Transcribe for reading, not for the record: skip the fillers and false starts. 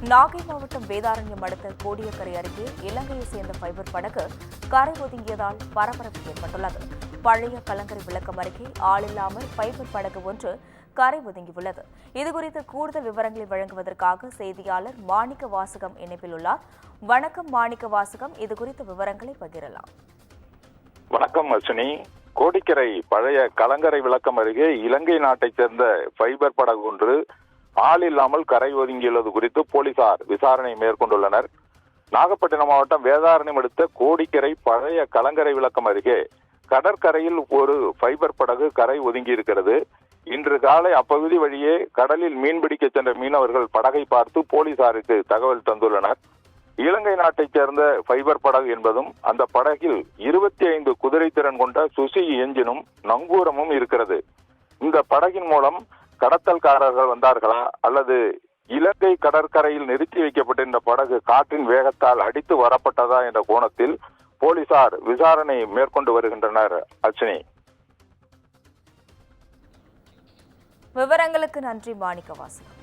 நாகை மாவட்டம் வேதாரண்யம் அடுத்த கோடியக்கரை அருகே இலங்கையை சேர்ந்த ஃபைபர் படகு கரை ஒதுங்கியதால் பரபரப்பு ஏற்பட்டுள்ளது. பழைய கலங்கரை விளக்கம் அருகே ஆளில்லாமல் ஃபைபர் படகு ஒன்று கரை ஒதுங்கியுள்ளது. இதுகுறித்து கூடுதல் விவரங்களை வழங்குவதற்காக செய்தியாளர் மாணிக்க வாசகம் இணைப்பில் உள்ளார். வணக்கம் மாணிக்க வாசகம், இதுகுறித்த விவரங்களை பகிரலாம். வணக்கம் அஸ்வினி. கோடிக்கரை பழைய கலங்கரை விளக்கம் அருகே இலங்கை நாட்டைச் சேர்ந்த ஃபைபர் படகு ஒன்று ஆள் இல்லாமல் கரை ஒதுங்கியுள்ளது குறித்து போலீசார் விசாரணை மேற்கொண்டுள்ளனர். நாகப்பட்டினம் மாவட்டம் வேதாரண்யம் அடுத்த கோடிக்கரை பழைய கலங்கரை விளக்கம் அருகே கடற்கரையில் ஒரு ஃபைபர் படகு கரை ஒதுங்கி இருக்கிறது. இன்று காலை அப்பகுதி வழியே கடலில் மீன்பிடிக்க சென்ற மீனவர்கள் படகை பார்த்து போலீசாருக்கு தகவல் தந்துள்ளனர். இலங்கை நாட்டைச் சேர்ந்த ஃபைபர் படகு என்பதும் அந்த படகில் 25 குதிரை திறன் கொண்ட சுசி எஞ்சினும் நங்கூரமும் இருக்கிறது. இந்த படகின் மூலம் கடத்தல்காரர்கள் வந்தார்களா அல்லது இலங்கை கடற்கரையில் நிறுத்தி வைக்கப்பட்டிருந்த படகு காற்றின் வேகத்தால் அடித்து வரப்பட்டதா என்ற கோணத்தில் போலீசார் விசாரணை மேற்கொண்டு வருகின்றனர். அர்ச்சனி, விவரங்களுக்கு நன்றி மாணிக்க வாசகம்.